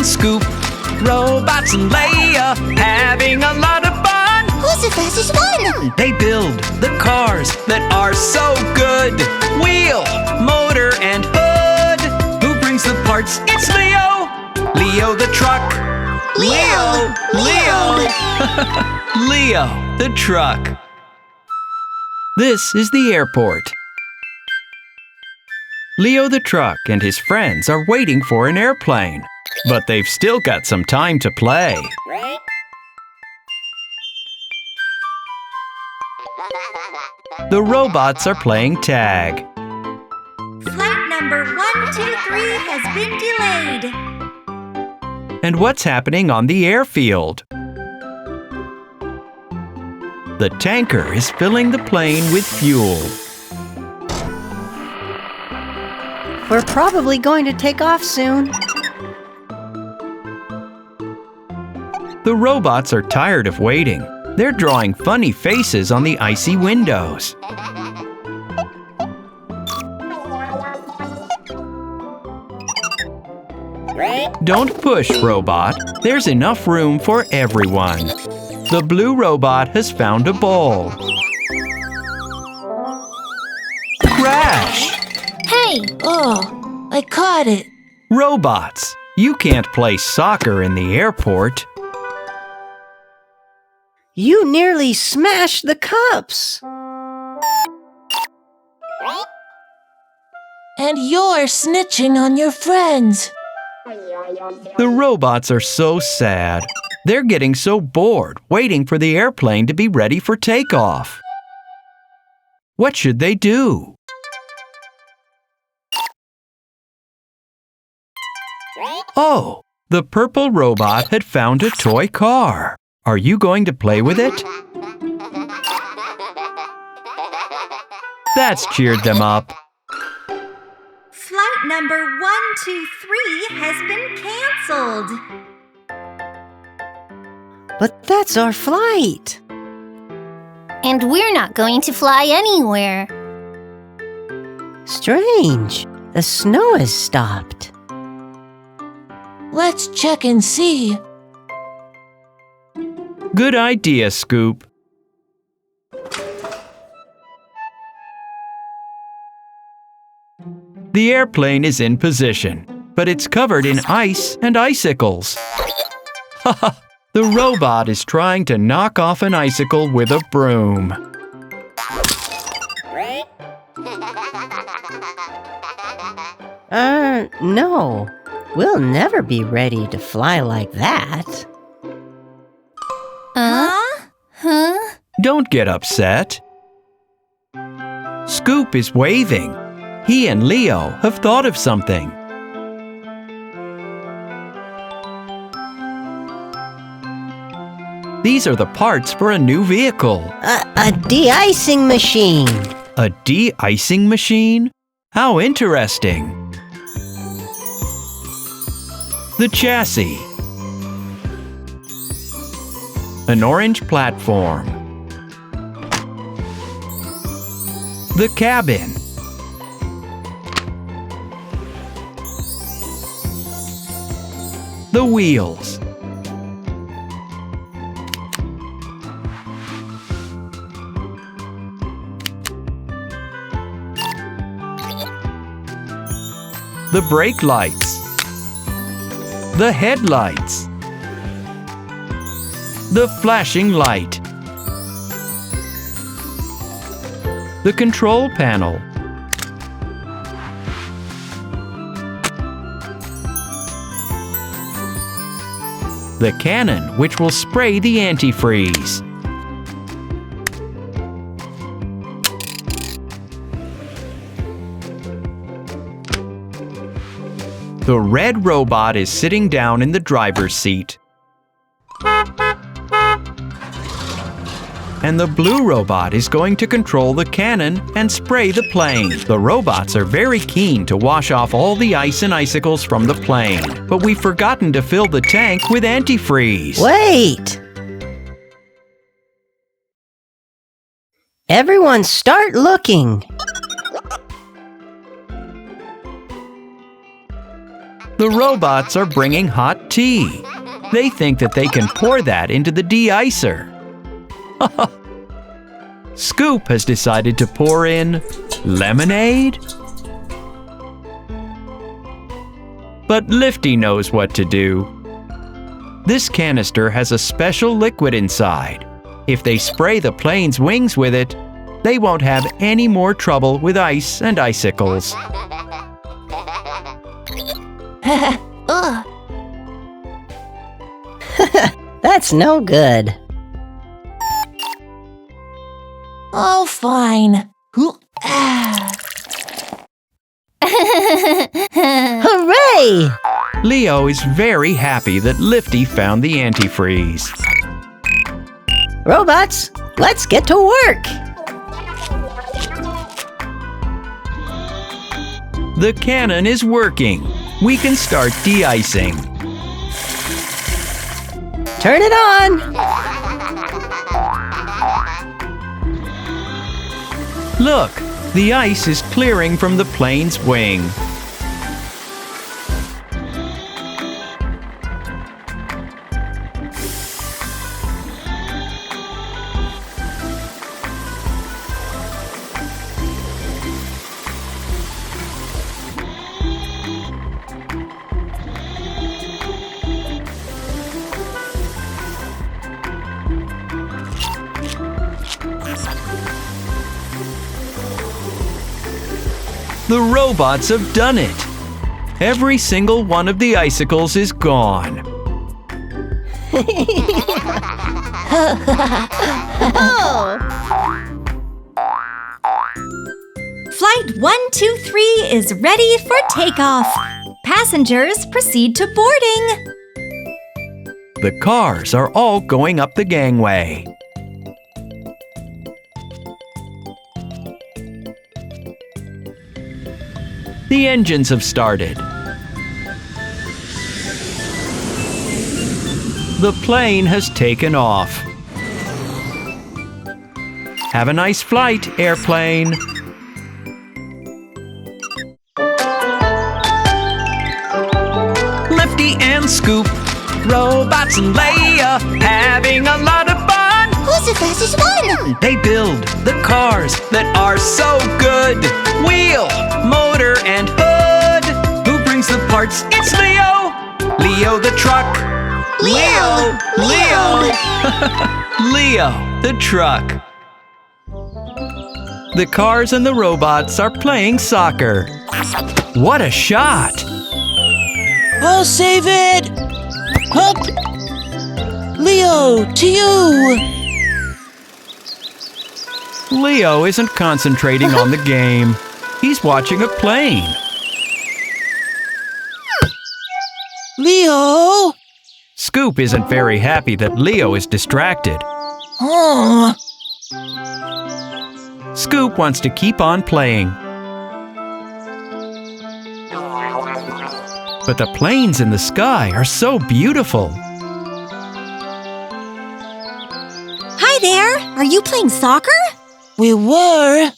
and Scoop, robots and Leia, having a lot of fun. Who's the fastest one? They build the cars that are so good. Wheel, motor, and hood. Who brings the parts? It's Leo. Leo the truck. Leo! Leo the truck. This is the airport. Leo the truck and his friends are waiting for an airplane, but they've still got some time to play. The robots are playing tag. Flight number 123 has been delayed. And what's happening on the airfield? The tanker is filling the plane with fuel. We're probably going to take off soon. The robots are tired of waiting. They're drawing funny faces on the icy windows. Don't push, robot. There's enough room for everyone. The blue robot has found a ball. Crash! Hey! Oh, I caught it. Robots, you can't play soccer in the airport. You nearly smashed the cups. And you're snitching on your friends. The robots are so sad. They're getting so bored waiting for the airplane to be ready for takeoff. What should they do? Oh, the purple robot had found a toy car. Are you going to play with it? That's cheered them up. Flight number 123 has been canceled. But that's our flight. And we're not going to fly anywhere. Strange. The snow has stopped. Let's check and see. Good idea, Scoop. The airplane is in position, but it's covered in ice and icicles. Haha, the robot is trying to knock off an icicle with a broom. No. We'll never be ready to fly like that. Huh? Don't get upset. Scoop is waving. He and Leo have thought of something. These are the parts for a new vehicle. A de-icing machine. A de-icing machine? How interesting. The chassis. An orange platform. The cabin. The wheels. The brake lights. The headlights. The flashing light. The control panel. The cannon, which will spray the antifreeze. The red robot is sitting down in the driver's seat. And the blue robot is going to control the cannon and spray the plane. The robots are very keen to wash off all the ice and icicles from the plane, but we've forgotten to fill the tank with antifreeze. Wait! Everyone start looking. The robots are bringing hot tea. They think that they can pour that into the de-icer. Scoop has decided to pour in lemonade. But Lifty knows what to do. This canister has a special liquid inside. If they spray the plane's wings with it, they won't have any more trouble with ice and icicles. Ugh. That's no good. Oh, fine. Ah. Hooray! Leo is very happy that Lifty found the antifreeze. Robots, let's get to work! The cannon is working. We can start de-icing. Turn it on! Look, the ice is clearing from the plane's wing. The robots have done it. Every single one of the icicles is gone. Flight 123 is ready for takeoff. Passengers proceed to boarding. The cars are all going up the gangway. The engines have started. The plane has taken off. Have a nice flight, airplane. Lifty and Scoop, robots and Leia, having a lot of fun. Who's the fastest one? They build the cars that are so good. Wheel, motor, and hood. Who brings the parts? It's Leo. Leo the truck. Leo. Leo the truck. The cars and the robots are playing soccer. What a shot! I'll save it! Hup! Leo, to you! Leo isn't concentrating on the game. He's watching a plane. Leo! Scoop isn't very happy that Leo is distracted. Oh, Scoop wants to keep on playing. But the planes in the sky are so beautiful. Hi there. Are you playing soccer? we were.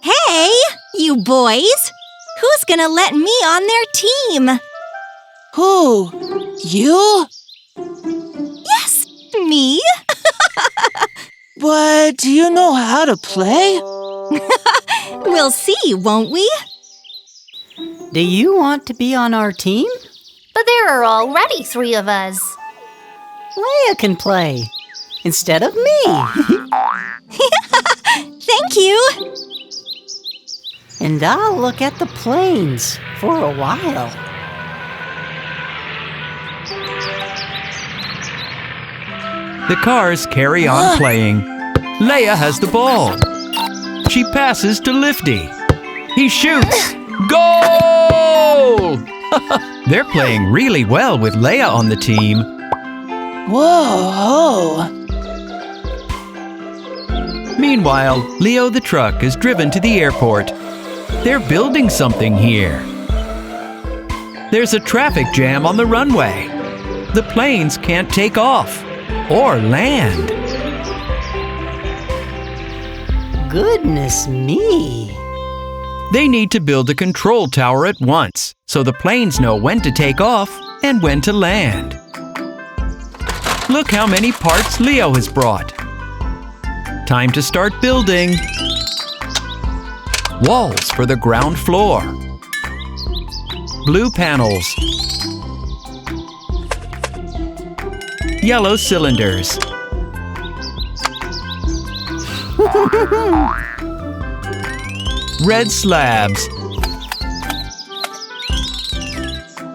Hey, you boys. Who's gonna let me on their team? Who? You? Yes, me. But do you know how to play? We'll see, won't we? Do you want to be on our team? But there are already 3 of us. Leia can play instead of me. Thank you. And I'll look at the planes for a while. The cars carry on playing. Leia has the ball. She passes to Lifty. He shoots. Goal! They're playing really well with Leia on the team. Whoa! Meanwhile, Leo the truck is driven to the airport. They're building something here. There's a traffic jam on the runway. The planes can't take off or land. Goodness me. They need to build a control tower at once, so the planes know when to take off and when to land. Look how many parts Leo has brought. Time to start building. Walls for the ground floor. Blue panels. Yellow cylinders. Red slabs.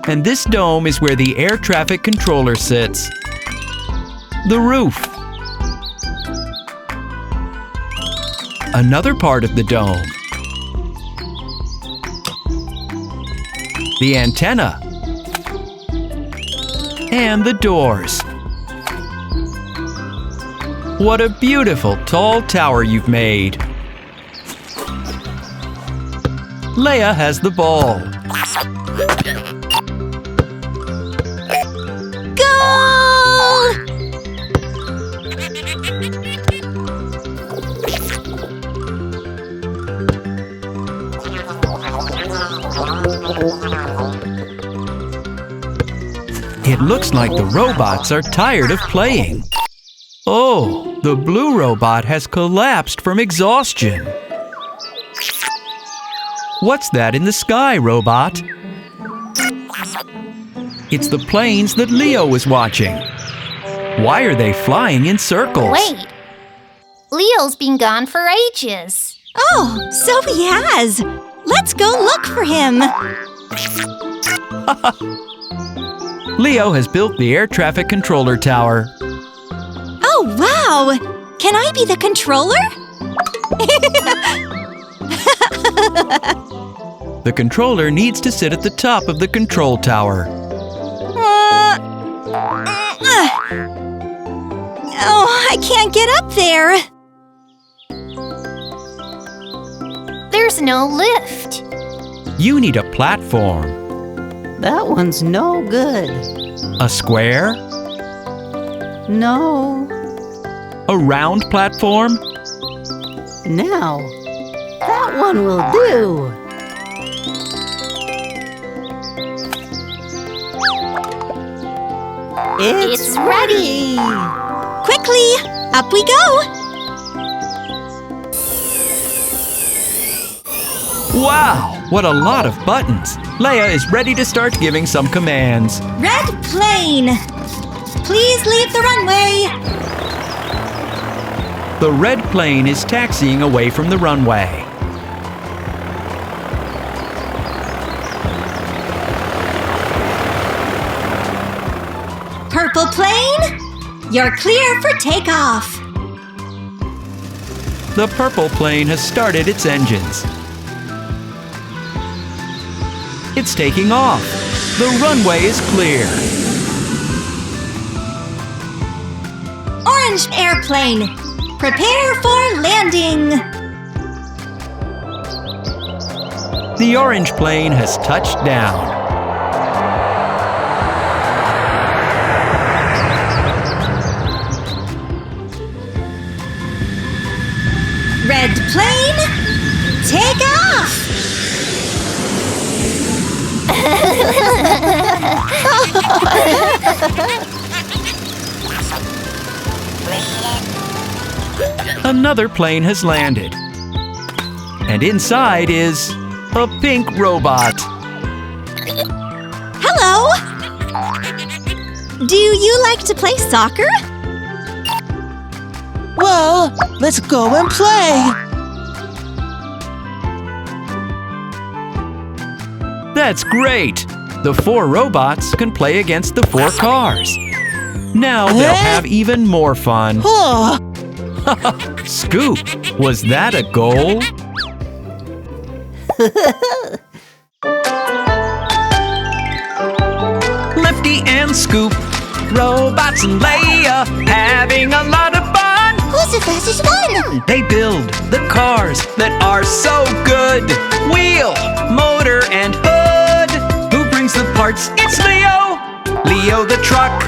And this dome is where the air traffic controller sits. The roof. Another part of the dome. The antenna. And the doors. What a beautiful tall tower you've made. Leia has the ball. Goal! It looks like the robots are tired of playing. Oh, the blue robot has collapsed from exhaustion. What's that in the sky, robot? It's the planes that Leo was watching. Why are they flying in circles? Wait. Leo's been gone for ages. Oh, so he has. Let's go look for him. Leo has built the air traffic controller tower. Oh, wow! Can I be the controller? The controller needs to sit at the top of the control tower. Oh, I can't get up there. There's no lift. You need a platform. That one's no good. A square? No. A round platform? Now, that one will do. It's ready. Quickly, up we go. Wow, what a lot of buttons. Leia is ready to start giving some commands. Red plane. Please leave the runway. The red plane is taxiing away from the runway. Purple plane, you're clear for takeoff. The purple plane has started its engines. It's taking off. The runway is clear. Orange airplane, prepare for landing. The orange plane has touched down. Red plane, take off! Another plane has landed. And inside is a pink robot. Hello! Do you like to play soccer? Well, let's go and play. That's great! The 4 robots can play against the 4 cars. Now they'll have even more fun. Oh, Scoop, was that a goal? Lifty and Scoop, robots and Leia, having a lot of fun. Who's the fastest one? They build the cars that are so good. Wheel, motor, and hood. Who brings the parts? It's Leo. Leo the truck.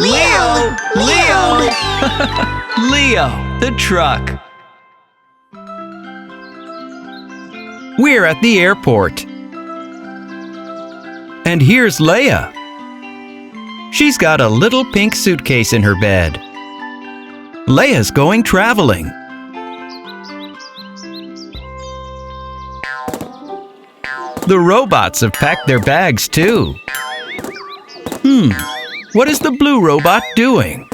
Leo. Leo the truck. We're at the airport. And here's Leia. She's got a little pink suitcase in her bed. Leia's going traveling. The robots have packed their bags too. What is the blue robot doing?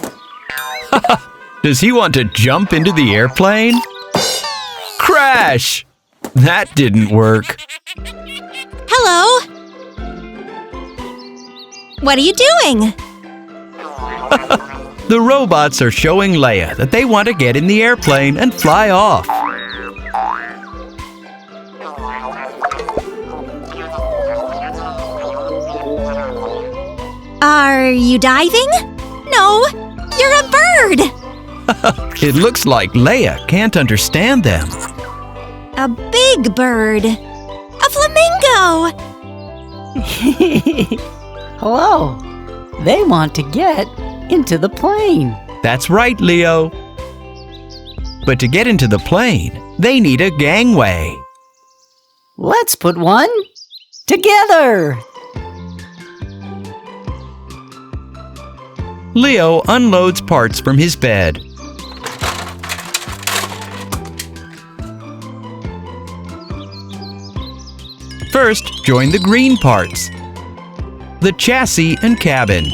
Does he want to jump into the airplane? Crash! That didn't work. Hello? What are you doing? The robots are showing Leia that they want to get in the airplane and fly off. Are you diving? No, you're a bird! It looks like Leia can't understand them. A big bird. A flamingo! Hello. They want to get into the plane. That's right, Leo. But to get into the plane, they need a gangway. Let's put one together. Leo unloads parts from his bed. First, join the green parts, the chassis and cabin.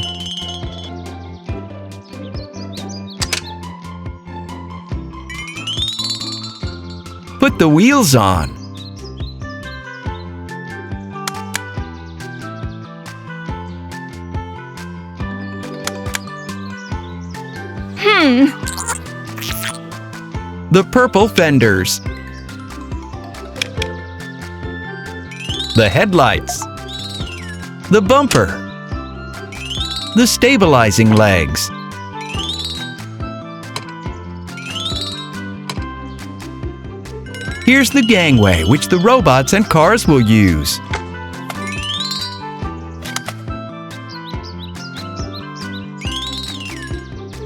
Put the wheels on. The purple fenders. The headlights. The bumper. The stabilizing legs. Here's the gangway, which the robots and cars will use.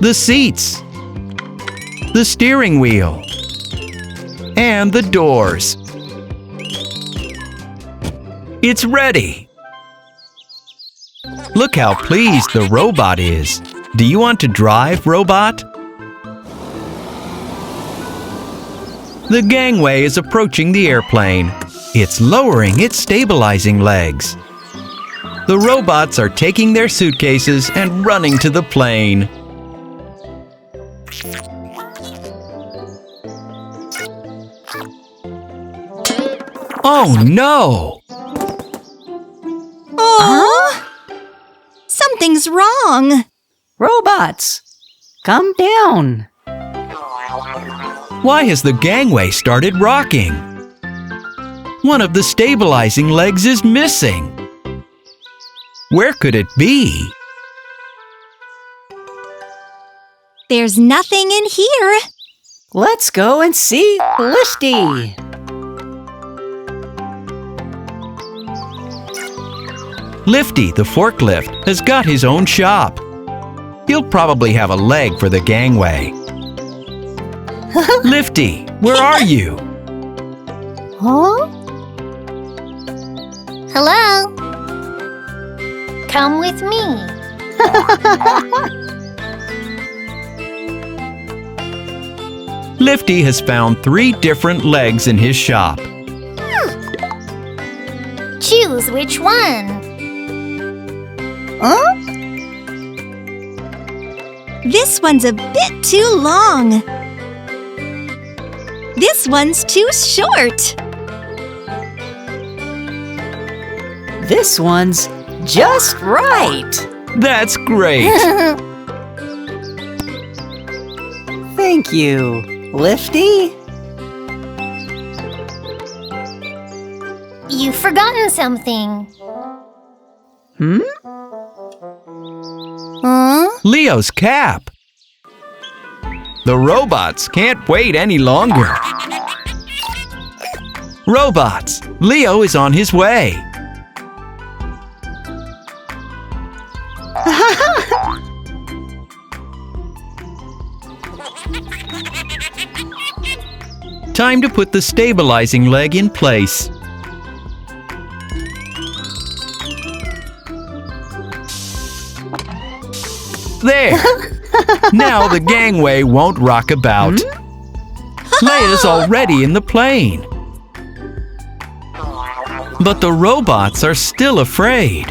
The seats. The steering wheel. And the doors. It's ready! Look how pleased the robot is. Do you want to drive, robot? The gangway is approaching the airplane. It's lowering its stabilizing legs. The robots are taking their suitcases and running to the plane. Oh no! Oh! Something's wrong. Robots, come down. Why has the gangway started rocking? One of the stabilizing legs is missing. Where could it be? There's nothing in here. Let's go and see Lifty. Lifty, the forklift, has got his own shop. He'll probably have a leg for the gangway. Lifty, where are you? Huh? Hello? Come with me. Lifty has found 3 different legs in his shop. Choose which one. Huh? This one's a bit too long. This one's too short. This one's just right. That's great! Thank you, Lifty. You've forgotten something. Huh? Leo's cap. The robots can't wait any longer. Robots, Leo is on his way. Time to put the stabilizing leg in place. There! Now the gangway won't rock about. Leia's already in the plane. But the robots are still afraid.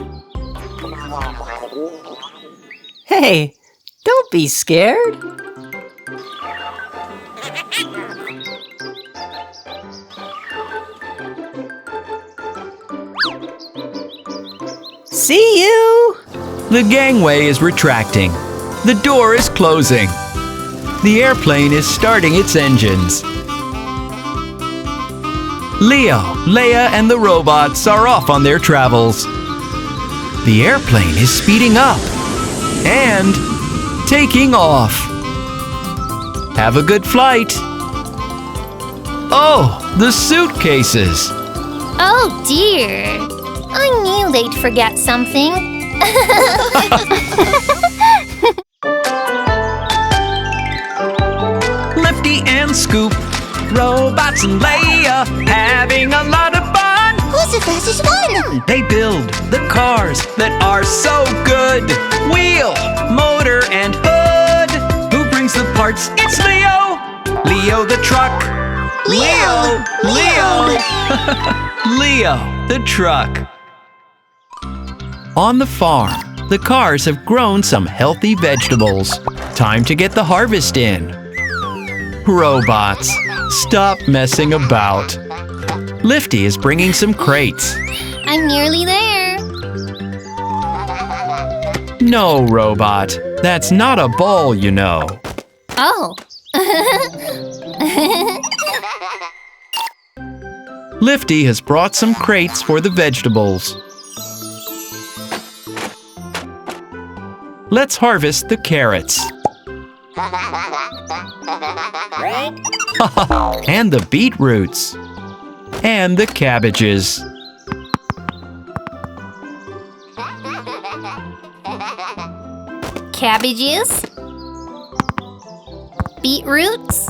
Hey, don't be scared. See you! The gangway is retracting. The door is closing. The airplane is starting its engines. Leo, Leia, and the robots are off on their travels. The airplane is speeding up and taking off. Have a good flight. Oh, the suitcases. Oh dear. I knew they'd forget something. Lifty and Scoop, robots and Leia, having a lot of fun. Who's the fastest one? They build the cars that are so good. Wheel, motor, and hood. Who brings the parts? It's Leo. Leo the truck. Leo. Leo the truck. On the farm, the cars have grown some healthy vegetables. Time to get the harvest in. Robots, stop messing about. Lifty is bringing some crates. I'm nearly there. No, robot, that's not a ball, you know. Oh. Lifty has brought some crates for the vegetables. Let's harvest the carrots. And the beetroots. And the cabbages. Cabbages. Beetroots.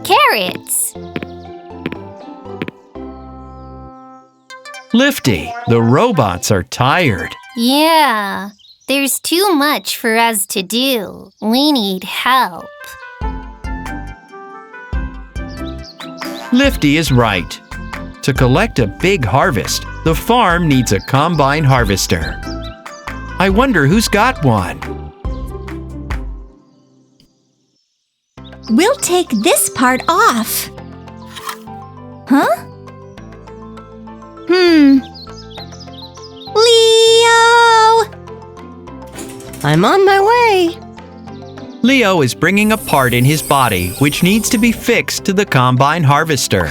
Carrots. Lifty, the robots are tired. Yeah, there's too much for us to do. We need help. Lifty is right. To collect a big harvest, the farm needs a combine harvester. I wonder who's got one. We'll take this part off. Huh? Leo! I'm on my way. Leo is bringing a part in his body which needs to be fixed to the combine harvester.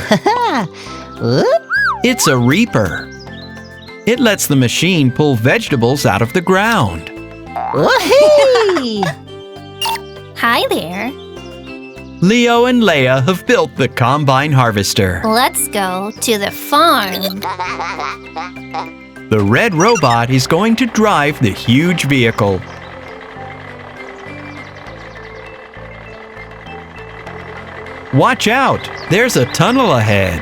It's a reaper. It lets the machine pull vegetables out of the ground. Whee! Hi there. Leo and Leia have built the combine harvester. Let's go to the farm. The red robot is going to drive the huge vehicle. Watch out! There's a tunnel ahead.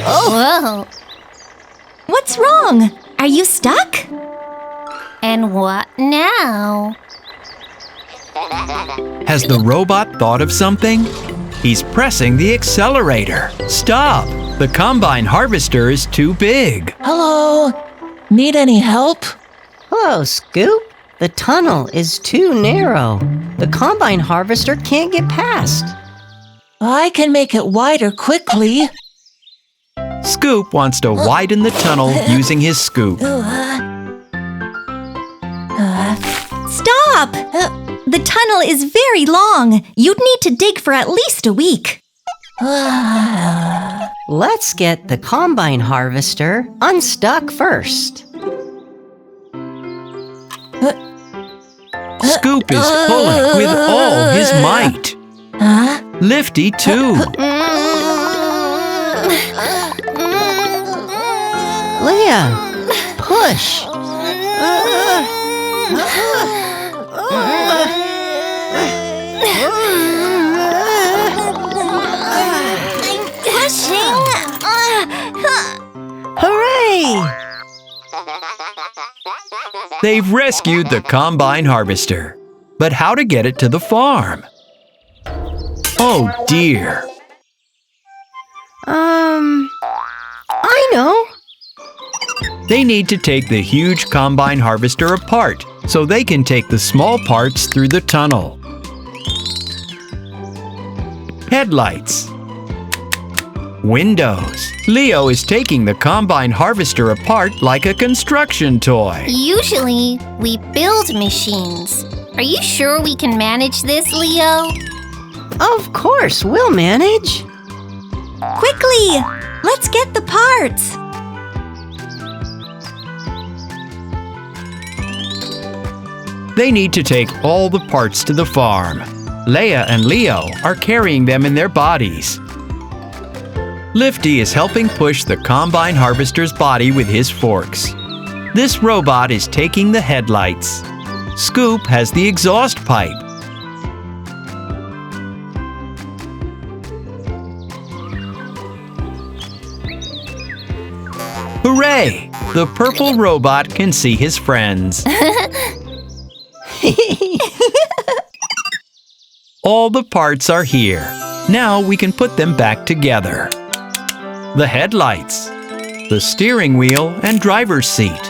Whoa. What's wrong? Are you stuck? And what now? Has the robot thought of something? He's pressing the accelerator. Stop! The combine harvester is too big. Hello? Need any help? Hello, Scoop. The tunnel is too narrow. The combine harvester can't get past. I can make it wider quickly. Scoop wants to widen the tunnel using his scoop. Stop! The tunnel is very long. You'd need to dig for at least a week. Let's get the combine harvester unstuck first. Scoop is pulling with all his might. Lifty too. Leia, push. I'm pushing. Hooray! They've rescued the combine harvester. But how to get it to the farm? Oh dear. I know. They need to take the huge combine harvester apart so they can take the small parts through the tunnel. Headlights. Windows. Leo is taking the combine harvester apart like a construction toy. Usually, we build machines. Are you sure we can manage this, Leo? Of course, we'll manage. Quickly! Let's get the parts! They need to take all the parts to the farm. Leia and Leo are carrying them in their bodies. Lifty is helping push the combine harvester's body with his forks. This robot is taking the headlights. Scoop has the exhaust pipe. Hooray! The purple robot can see his friends. All the parts are here. Now we can put them back together. The headlights, the steering wheel and driver's seat,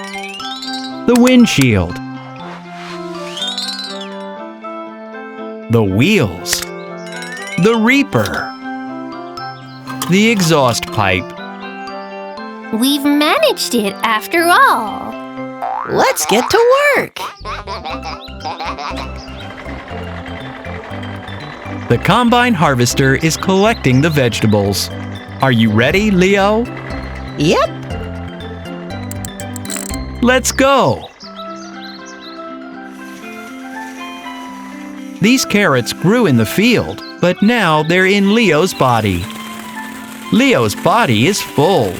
the windshield, the wheels, the reaper, the exhaust pipe. We've managed it after all. Let's get to work. The combine harvester is collecting the vegetables. Are you ready, Leo? Yep. Let's go! These carrots grew in the field, but now they're in Leo's body. Leo's body is full.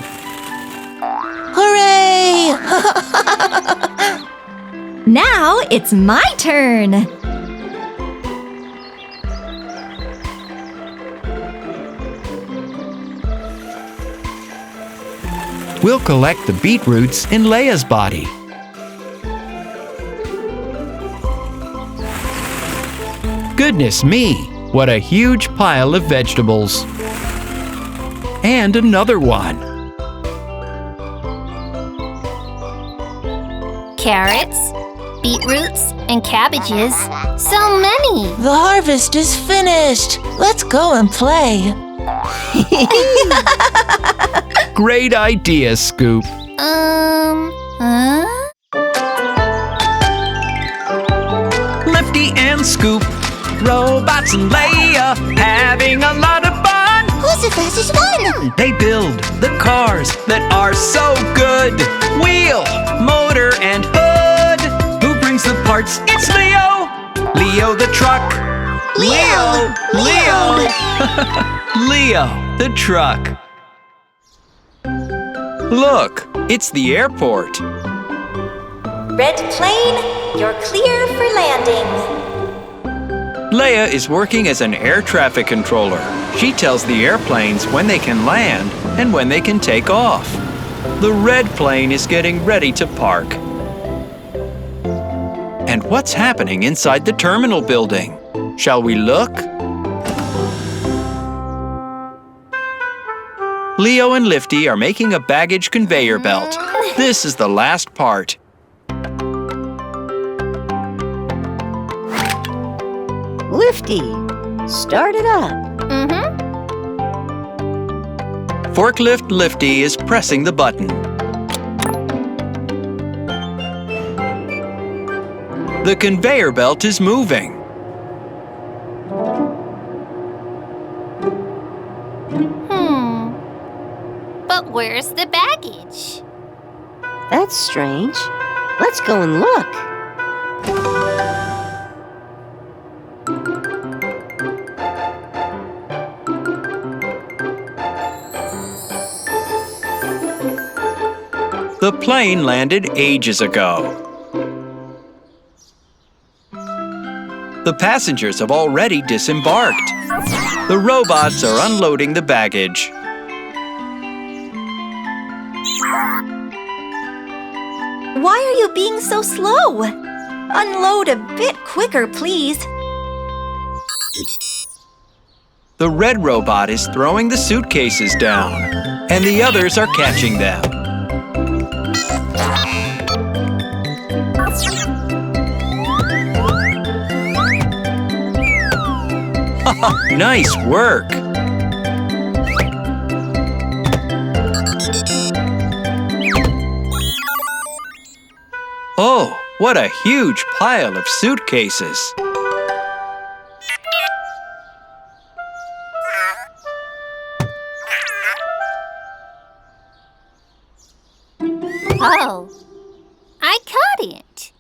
Hooray! Now it's my turn! We'll collect the beetroots in Leia's body. Goodness me, what a huge pile of vegetables. And another one. Carrots, beetroots, and cabbages. So many! The harvest is finished. Let's go and play. Great idea, Scoop. Huh? Lifty and Scoop, robots and Leia, having a lot of fun. Who's the fastest one? They build the cars that are so good. Wheel, motor, and hood. Who brings the parts? It's Leo. Leo the truck. Leo. Leo the truck. Look, it's the airport. Red plane, you're clear for landing. Leia is working as an air traffic controller. She tells the airplanes when they can land and when they can take off. The red plane is getting ready to park. And what's happening inside the terminal building? Shall we look? Leo and Lifty are making a baggage conveyor belt. This is the last part. Lifty, start it up. Forklift Lifty is pressing the button. The conveyor belt is moving. But where's the baggage? That's strange. Let's go and look. The plane landed ages ago. The passengers have already disembarked. The robots are unloading the baggage. Why are you being so slow? Unload a bit quicker, please. The red robot is throwing the suitcases down, and the others are catching them. Nice work! Oh, what a huge pile of suitcases! Oh, I caught it.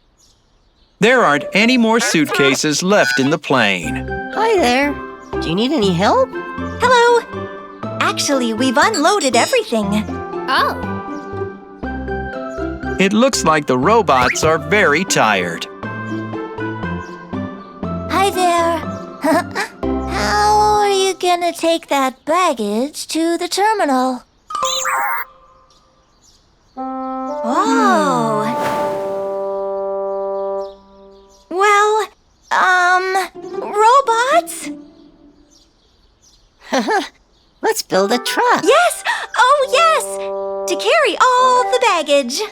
There aren't any more suitcases left in the plane. Hi there. Do you need any help? Hello. Actually, we've unloaded everything. Oh, It looks like the robots are very tired. Hi there. How are you gonna take that baggage to the terminal? Oh. Well, robots? Let's build a truck. Yes! Oh, yes! To carry all the baggage.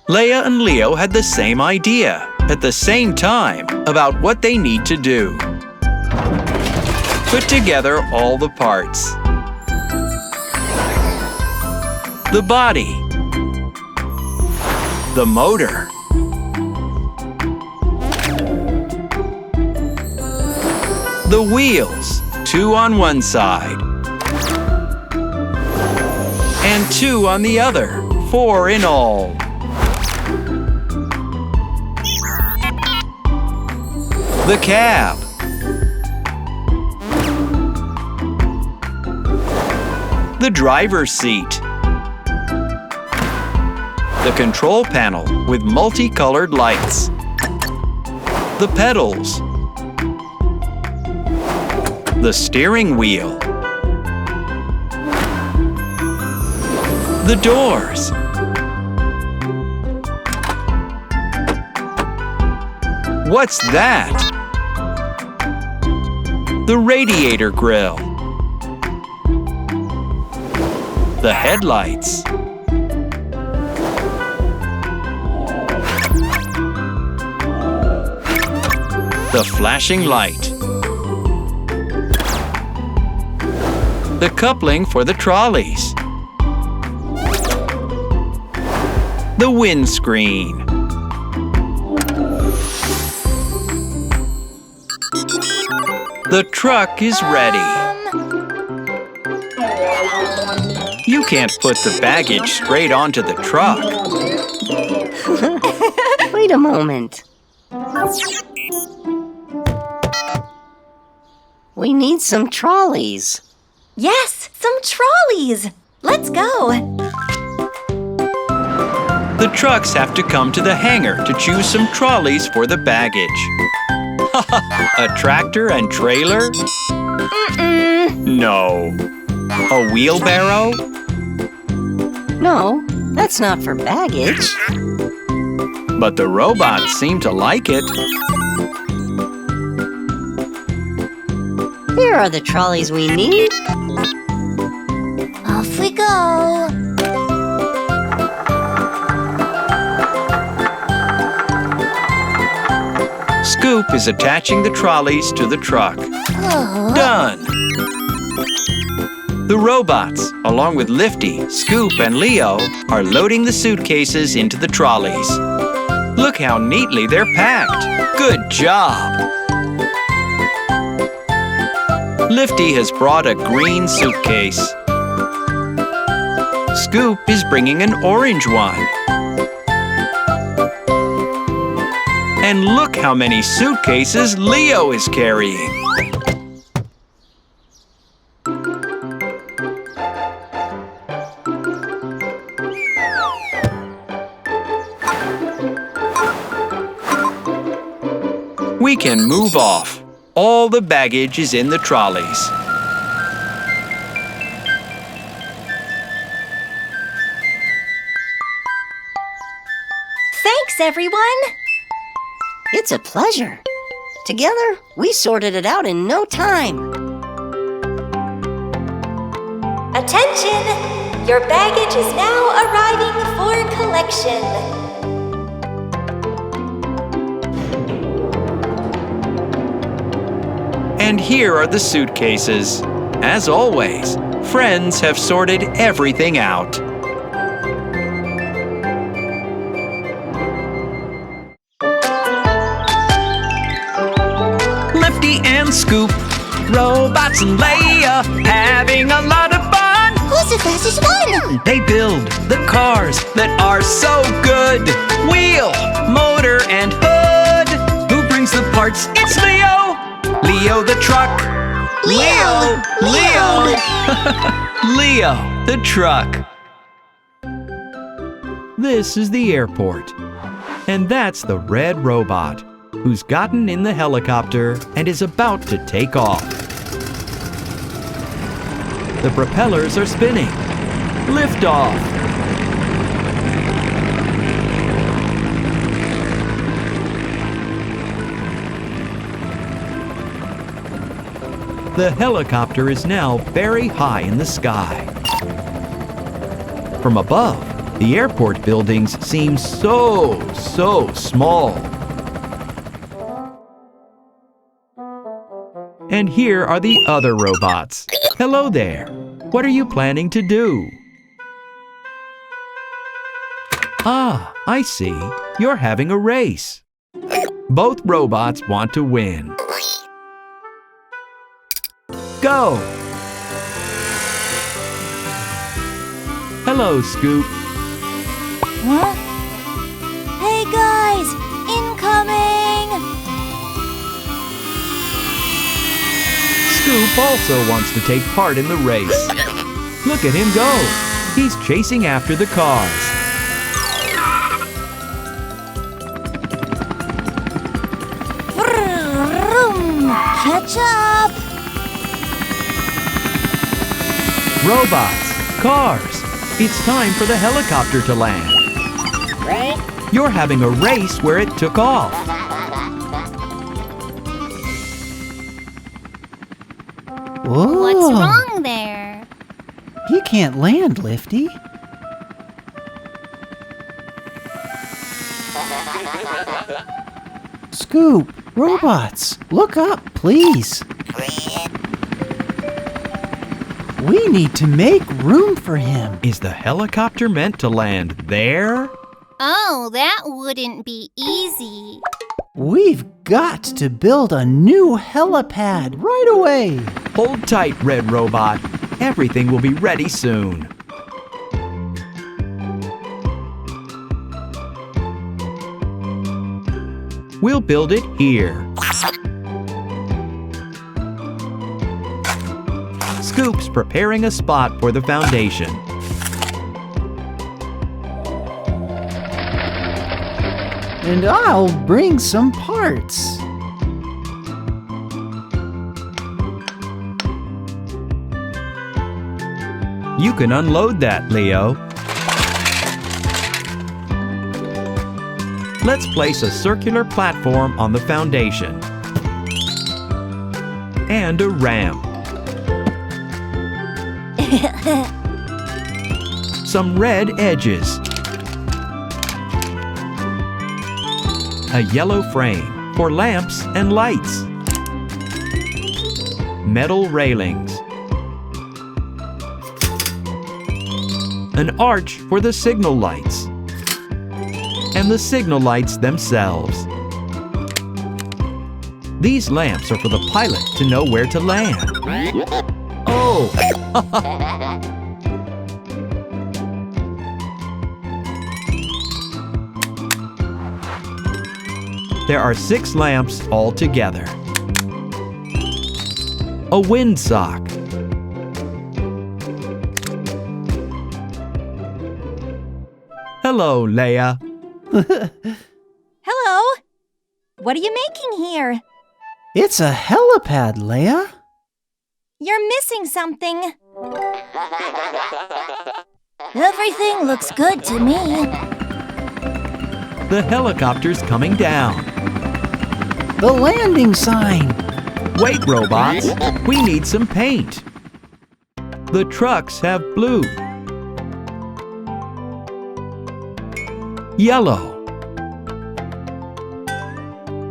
Leia and Leo had the same idea at the same time about what they need to do. Put together all the parts. The body. The motor. The wheels, 2 on one side. And 2 on the other, 4 in all. The cab. The driver's seat. The control panel with multicolored lights. The pedals. The steering wheel. The doors. What's that? The radiator grill. The headlights. The flashing light. The coupling for the trolleys. The windscreen. The truck is ready. You can't put the baggage straight onto the truck. Wait a moment. We need some trolleys. Yes, some trolleys. Let's go. The trucks have to come to the hangar to choose some trolleys for the baggage. A tractor and trailer? No. A wheelbarrow? No, that's not for baggage. But the robots seem to like it. Here are the trolleys we need. Off we go. Scoop is attaching the trolleys to the truck. Done! The robots, along with Lifty, Scoop, and Leo, are loading the suitcases into the trolleys. Look how neatly they're packed. Good job! Lifty has brought a green suitcase. Scoop is bringing an orange one. And look how many suitcases Leo is carrying. We can move off. All the baggage is in the trolleys. Thanks, everyone. It's a pleasure. Together, we sorted it out in no time. Attention! Your baggage is now arriving for collection. And here are the suitcases. As always, friends have sorted everything out. Lifty and Scoop, Robots and Leia, having a lot of fun. Who's the fastest one? They build the cars that are so good. Wheel, motor, and hood. Who brings the parts? It's Leo. Leo the truck. Leo. Leo the truck. This is the airport. And that's the red robot, who's gotten in the helicopter and is about to take off. The propellers are spinning. Lift off. The helicopter is now very high in the sky. From above, the airport buildings seem so small. And here are the other robots. Hello there. What are you planning to do? Ah, I see. You're having a race. Both robots want to win. Go! Hello, Scoop. Huh? Hey guys! Incoming! Scoop also wants to take part in the race. Look at him go! He's chasing after the cars. Vroom! Catch up! Robots, cars, it's time for the helicopter to land. You're having a race where it took off. Whoa. What's wrong there? He can't land, Lifty. Scoop, robots, look up, please. We need to make room for him. Is the helicopter meant to land there? Oh, that wouldn't be easy. We've got to build a new helipad right away. Hold tight, Red Robot. Everything will be ready soon. We'll build it here. Scoop's preparing a spot for the foundation. And I'll bring some parts. You can unload that, Leo. Let's place a circular platform on the foundation. And a ramp. Some red edges. A yellow frame for lamps and lights. Metal railings. An arch for the signal lights. And the signal lights themselves. These lamps are for the pilot to know where to land. Oh! There are 6 lamps altogether. A windsock. Hello, Leia. Hello! What are you making here? It's a helipad, Leia. You're missing something. Everything looks good to me. The helicopter's coming down. The landing sign. Wait, robots. We need some paint. The trucks have blue, yellow,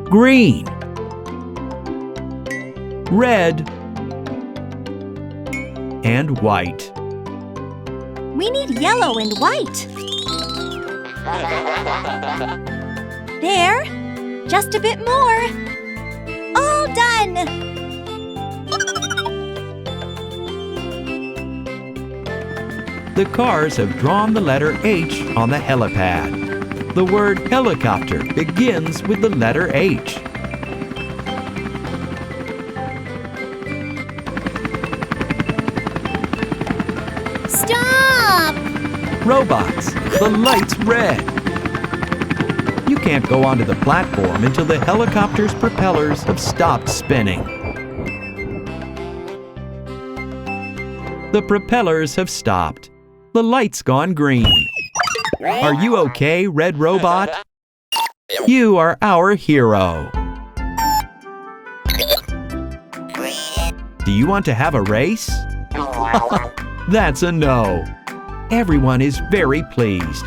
green, red, and white. We need yellow and white. There. Just a bit more. All done. The cars have drawn the letter H on the helipad. The word helicopter begins with the letter H. Stop! Robots, the light's red. You can't go onto the platform until the helicopter's propellers have stopped spinning. The propellers have stopped. The light's gone green. Are you okay, Red Robot? You are our hero. Do you want to have a race? That's a no. Everyone is very pleased.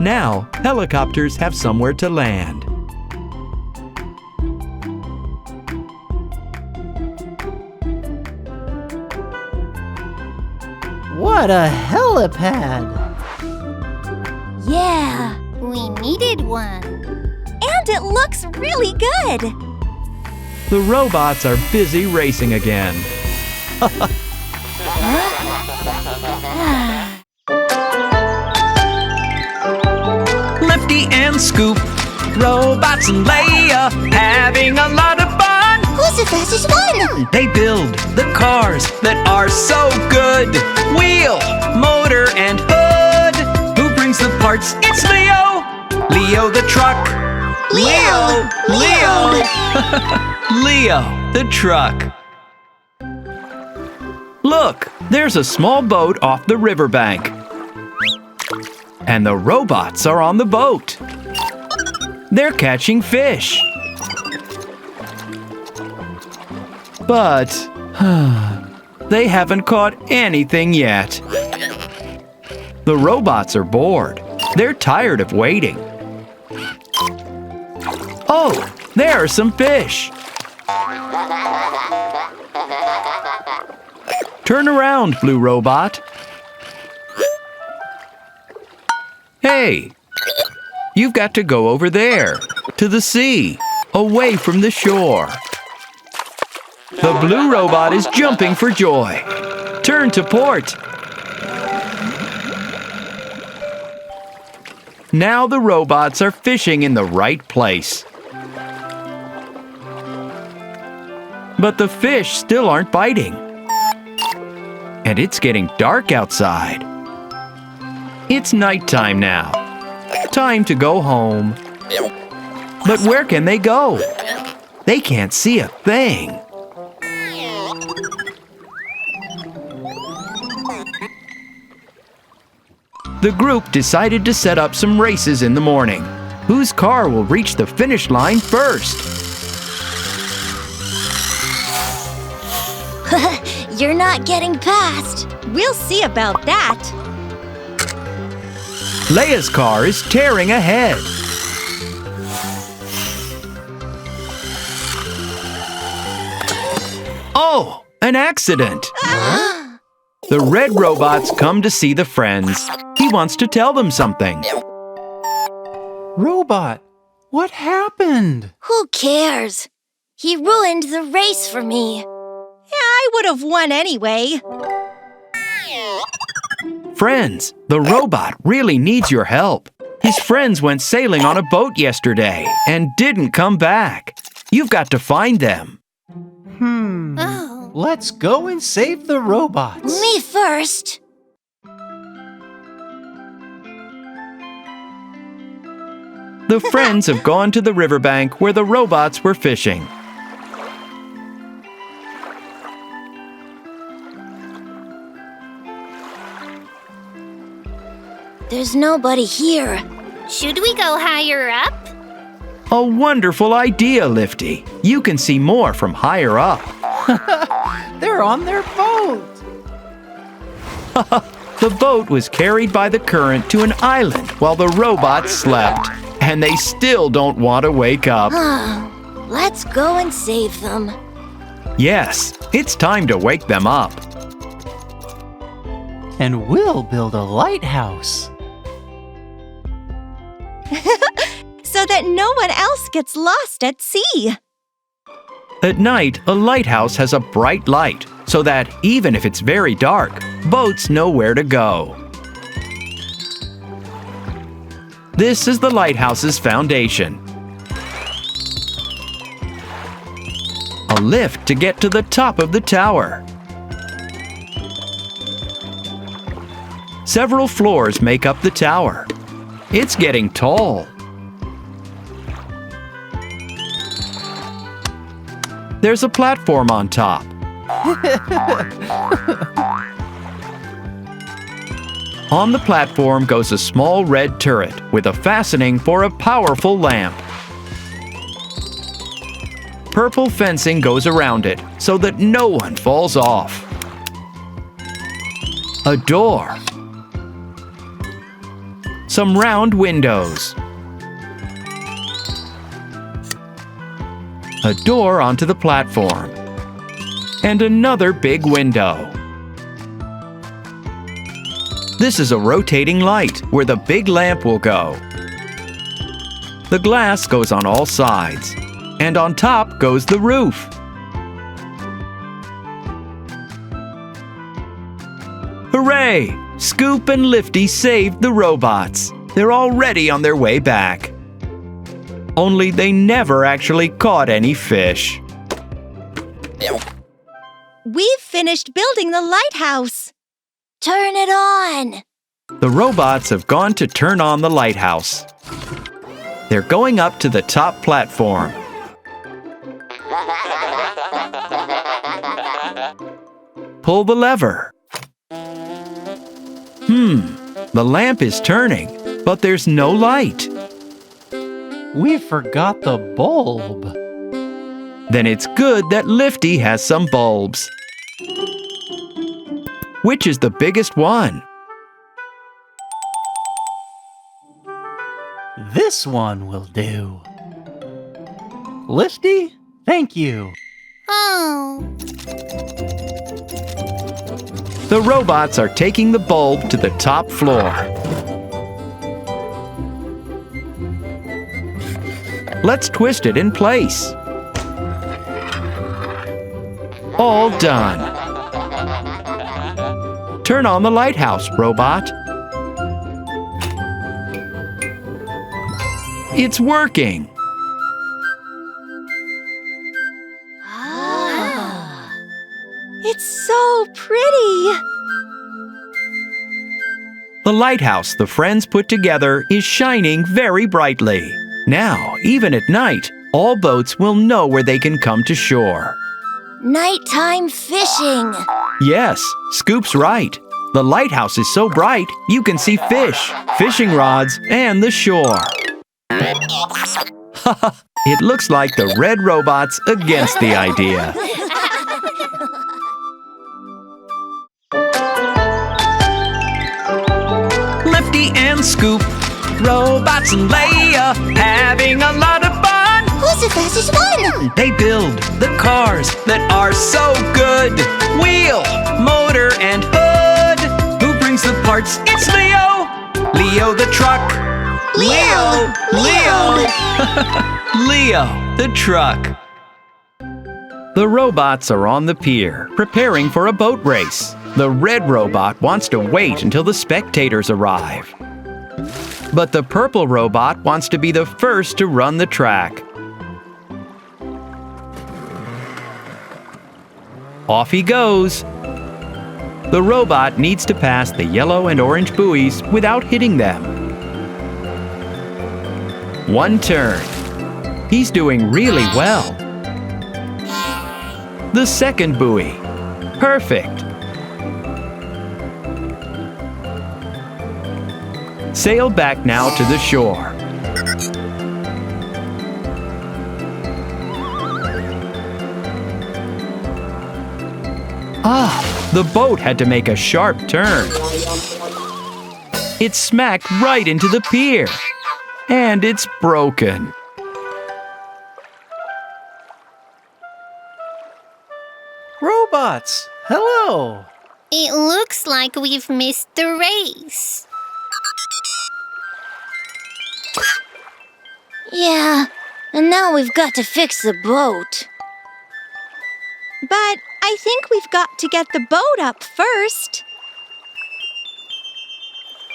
Now, helicopters have somewhere to land. What a helipad! Yeah. We needed one. And it looks really good. The robots are busy racing again. Lifty and Scoop, robots and Leia, having a lot of fun. Who's the fastest one? They build the cars that are so good. Wheel, motor, and hood. Who brings the parts? It's Leo. Leo the truck. Leo. Leo the truck. Look, there's a small boat off the riverbank. And the robots are on the boat. They're catching fish. But they haven't caught anything yet. The robots are bored. They're tired of waiting. Oh, there are some fish. Turn around, Blue Robot. Hey, you've got to go over there, to the sea, away from the shore. The Blue Robot is jumping for joy. Turn to port. Now the robots are fishing in the right place. But the fish still aren't biting. And it's getting dark outside. It's nighttime now. Time to go home. But where can they go? They can't see a thing. The group decided to set up some races in the morning. Whose car will reach the finish line first? You're not getting past. We'll see about that. Leia's car is tearing ahead. Oh, an accident. The red robots come to see the friends. He wants to tell them something. Robot, what happened? Who cares? He ruined the race for me. I would have won anyway. Friends, the robot really needs your help. His friends went sailing on a boat yesterday and didn't come back. You've got to find them. Oh. Let's go and save the robots. Me first. The friends have gone to the riverbank where the robots were fishing. There's nobody here. Should we go higher up? A wonderful idea, Lifty. You can see more from higher up. They're on their boat. The boat was carried by the current to an island while the robots slept. And they still don't want to wake up. Let's go and save them. Yes, it's time to wake them up. And we'll build a lighthouse. So that no one else gets lost at sea. At night, a lighthouse has a bright light so that even if it's very dark, boats know where to go. This is the lighthouse's foundation. A lift to get to the top of the tower. Several floors make up the tower. It's getting tall. There's a platform on top. On the platform goes a small red turret with a fastening for a powerful lamp. Purple fencing goes around it so that no one falls off. A door. Some round windows. A door onto the platform. And another big window. This is a rotating light where the big lamp will go. The glass goes on all sides, and on top goes the roof. Hooray! Scoop and Lifty saved the robots. They're already on their way back. Only they never actually caught any fish. We've finished building the lighthouse. Turn it on. The robots have gone to turn on the lighthouse. They're going up to the top platform. Pull the lever. The lamp is turning, but there's no light. We forgot the bulb. Then it's good that Lifty has some bulbs. Which is the biggest one? This one will do. Lifty, thank you. Oh. The robots are taking the bulb to the top floor. Let's twist it in place. All done. Turn on the lighthouse, robot. It's working. It's so pretty. The lighthouse the friends put together is shining very brightly. Now, even at night, all boats will know where they can come to shore. Nighttime fishing. Yes, Scoop's right. The lighthouse is so bright, you can see fish, fishing rods, and the shore. It looks like the red robots against the idea. Lifty and Scoop, robots and Leia, having a lot of fun. Who's the fastest one? They build the cars that are so good. Wheel, motor, and hood. Who brings the parts? It's Leo. Leo the truck. Leo. Leo the truck. The robots are on the pier, preparing for a boat race. The red robot wants to wait until the spectators arrive. But the purple robot wants to be the first to run the track. Off he goes. The robot needs to pass the yellow and orange buoys without hitting them. One turn. He's doing really well. The second buoy. Perfect. Sail back now to the shore. The boat had to make a sharp turn. It smacked right into the pier. And it's broken. Robots, hello! It looks like we've missed the race. Yeah, and now we've got to fix the boat. But I think we've got to get the boat up first.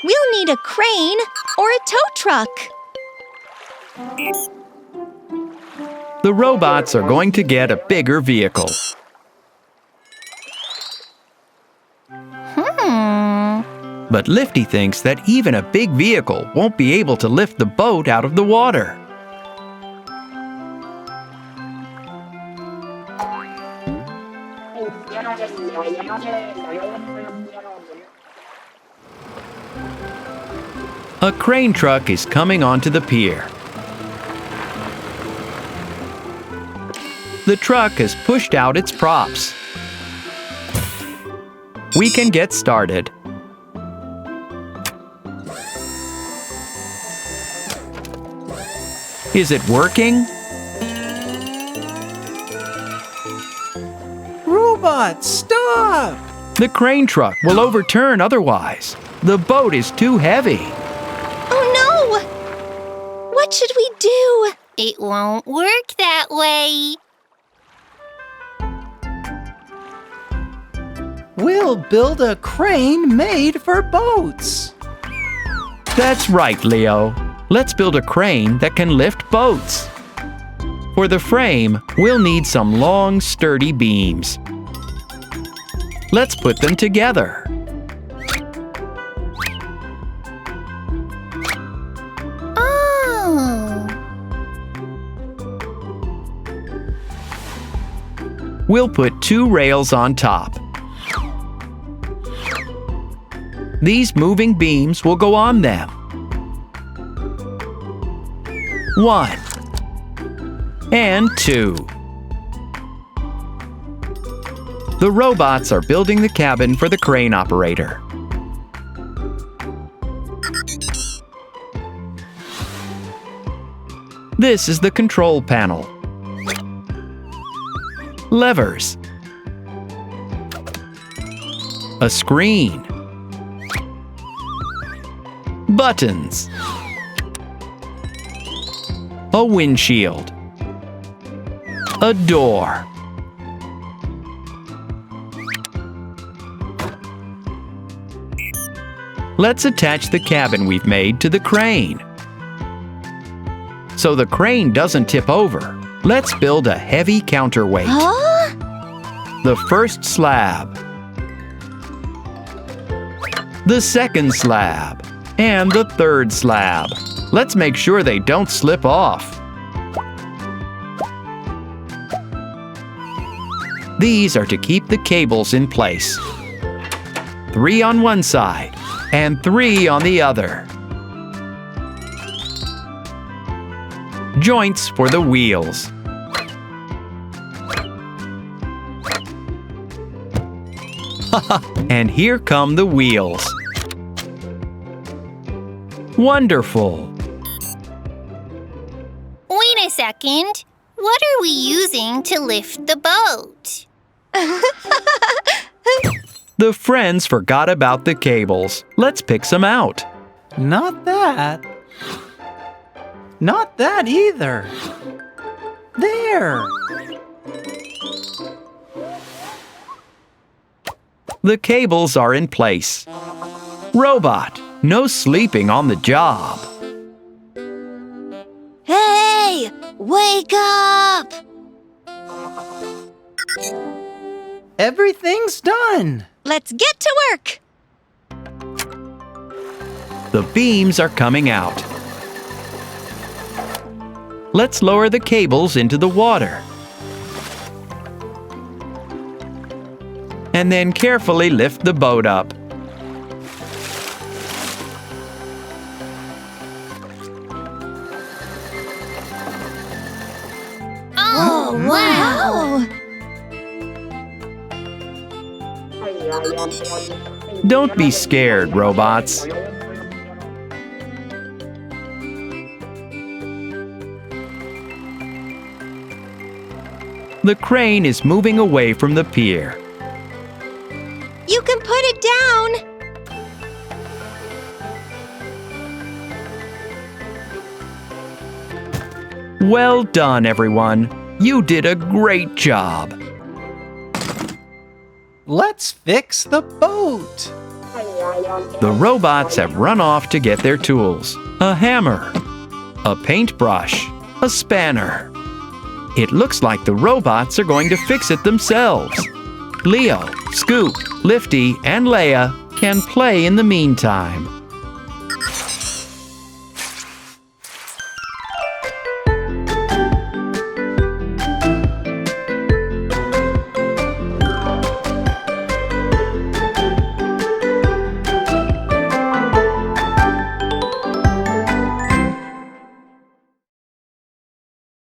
We'll need a crane or a tow truck. The robots are going to get a bigger vehicle. But Lifty thinks that even a big vehicle won't be able to lift the boat out of the water. A crane truck is coming onto the pier. The truck has pushed out its props. We can get started. Is it working? Robots, stop! The crane truck will overturn otherwise. The boat is too heavy. Oh no! What should we do? It won't work that way. We'll build a crane made for boats. That's right, Leo. Let's build a crane that can lift boats. For the frame, we'll need some long, sturdy beams. Let's put them together. Oh. We'll put 2 rails on top. These moving beams will go on them. 1 and 2. The robots are building the cabin for the crane operator. This is the control panel. Levers. A screen. Buttons. A windshield. A door. Let's attach the cabin we've made to the crane. So the crane doesn't tip over, let's build a heavy counterweight. Huh? The first slab. The second slab. And the third slab. Let's make sure they don't slip off. These are to keep the cables in place. 3 on one side and 3 on the other. Joints for the wheels. And here come the wheels. Wonderful! Wait a second. What are we using to lift the boat? The friends forgot about the cables. Let's pick some out. Not that. Not that either. There. The cables are in place. Robot, no sleeping on the job. Hey! Wake up! Everything's done. Let's get to work. The beams are coming out. Let's lower the cables into the water. And then carefully lift the boat up. Don't be scared, robots. The crane is moving away from the pier. You can put it down. Well done, everyone. You did a great job. Let's fix the boat. The robots have run off to get their tools. A hammer, a paintbrush, a spanner. It looks like the robots are going to fix it themselves. Leo, Scoop, Lifty, and Leia can play in the meantime.